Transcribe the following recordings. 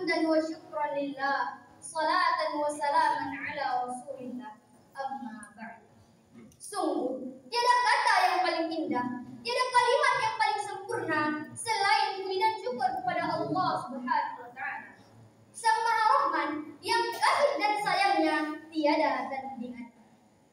حمدا وشكرا لله صلاة وسلاما على Rasulillah. Amma ba'd. Sungguh, tiada kata yang paling indah, tiada kalimat yang paling sempurna selain puji dan syukur kepada Allah Subhanahu wa taala. Sang Maha Rahman yang kasih dan sayangnya tiada tandingan.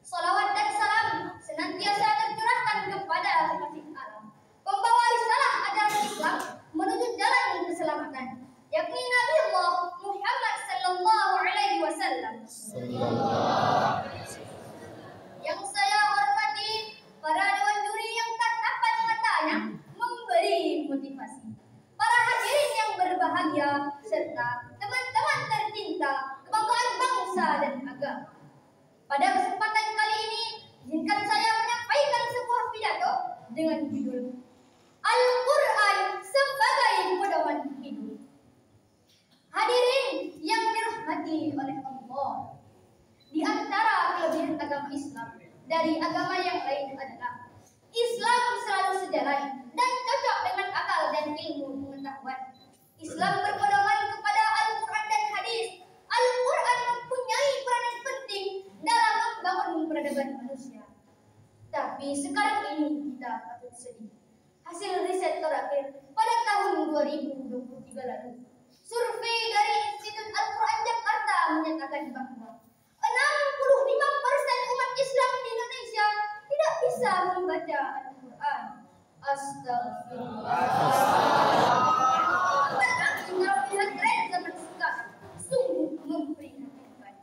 Salawat dan salam senantiasa tercurahkan kepada kekasih alam, pembawa risalah ajaran Islam menuju jalan keselamatan, yakni Nabi Allah Muhammad sallallahu alaihi wasallam. Yang saya hormati para dewan juri yang tatapan matanya memberi motivasi, para hadirin yang berbahagia serta teman-teman tercinta kebanggaan bangsa dan agama. Pada kesempatan kali ini, izinkan saya menyampaikan sebuah pidato dengan judul Al-Quran sebagai pedoman hidup. Hadirin yang dirahmati oleh Allah, di antara kelebihan agama Islam dari agama yang lain adalah Islam selalu sejalan dan cocok dengan akal dan ilmu pengetahuan. Islam berpedoman kepada Al-Quran dan hadis. Al-Quran mempunyai peranan penting dalam membangun peradaban manusia. Tapi sekarang ini kita patut sedih. Hasil riset terakhir pada tahun 2023 lalu, survei dari Institut Al-Quran Jakarta menyatakan bahwa 65% umat Islam di Indonesia tidak bisa membaca Al-Quran. Astagfirullah. Apalagi kalau melihat tren zaman sekarang, sungguh memprihatinkan.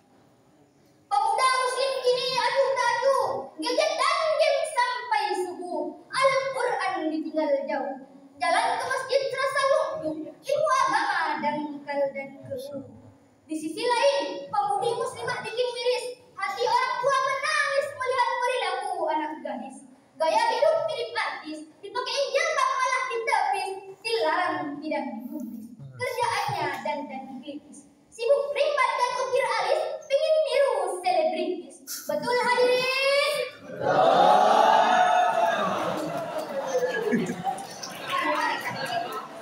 Pemuda muslim kini aduh tak aduh, gadget dan game sampai subuh. Al-Quran ditinggal jauh, jalan ke masjid terasa lumpuh, ilmu agama dangkal dan keruh. Di sisi lain, pemudi muslimah bikin miris, hati orang tua menangis melihat perilaku anak gadis. Gaya hidup mirip artis, dipakai jambak malah ditepis, dilarang tidak digubris. Kerjaannya dan klitis, sibuk privat dan ukir alis, pingin niru selebritis. Betul hadirin?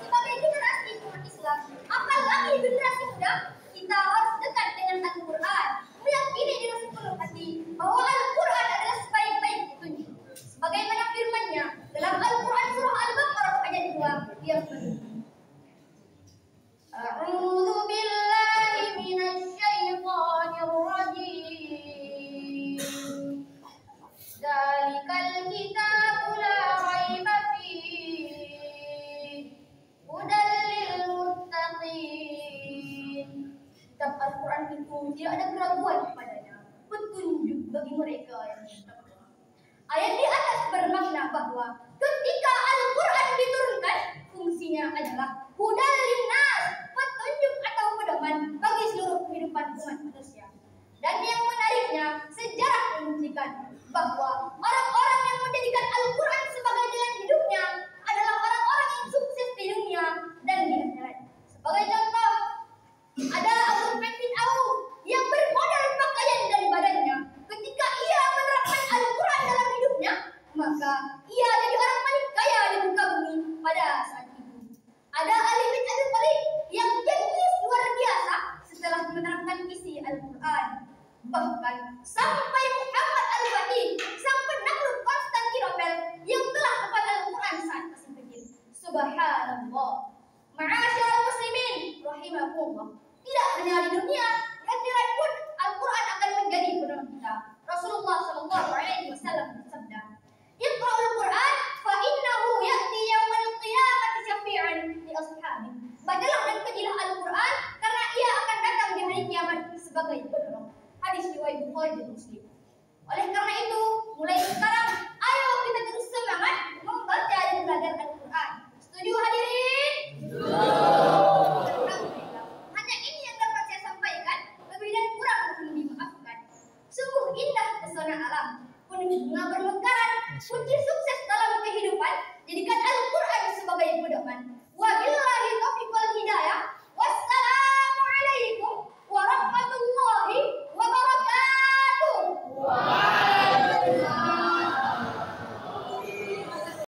Sebagai generasi umat Islam, apalagi generasi muda, kita harus dekat dengan Al-Quran, meyakini dengan sepenuh hati bahwa Al-Quran adalah sebaik-baik petunjuk. Sebagaimana firman-Nya dalam Al-Quran surah Al-Baqarah ayat 2 yang berbunyi, A'udzu billahi minasy syaithanir rajim. Dzalikal kitabu la raiba fihi hudal lil muttaqin. Kitab Al-Quran itu tidak ada keraguan padanya, petunjuk bagi mereka yang bertakwa. Ayat di atas bermakna bahwa ketika Al-Quran diturunkan, fungsinya adalah hudal linnas, petunjuk atau pedoman bagi seluruh kehidupan umat manusia. Dan yang menariknya, sejarah membuktikan bahwa orang-orang yang menjadikan Al-Quran sebagai jalan hidupnya adalah orang-orang yang sukses di dunia dan di akhirat. Sebagai contoh, ada Abu bin Auf yang bermodal pakaian dari badannya. Ketika ia menerapkan Al-Quran dalam hidupnya, maka ia jadi orang paling kaya di muka bumi pada saat itu. Ada Ali bin Abi Thalib yang jenius luar biasa setelah menerapkan isi Al-Quran. Bahkan sampai Muhammad Al-Fatih, sang penakluk Konstantinopel yang telah hafal Al-Quran saat masih kecil. Subhanallah. Ma'asyiral muslimin rahimakumullah. Tidak hanya di dunia, di akhirat pun Al-Quran akan menjadi penolong kita. Rasulullah sallallahu alaihi wasallam bersabda, "Iqra'ul Quran fa innahu ya'ti yaumal qiyamati syafi'an li ashabi." Bacalah dan kajilah Al-Quran karena ia akan datang di hari kiamat sebagai penolong. Hadis riwayat Bukhari dan Muslim. Oleh karena itu, mulai sekarang ayo kita terus semangat membaca dan belajar Al-Quran. Setuju hadirin? Alhamdulillah. Hanya ini yang dapat saya sampaikan, lebih dan kurang mohon dimaafkan. Sungguh indah pesona alam, penuh bunga bermekaran, kunci sukses dalam kehidupan, jadikan Al-Quran sebagai pedoman.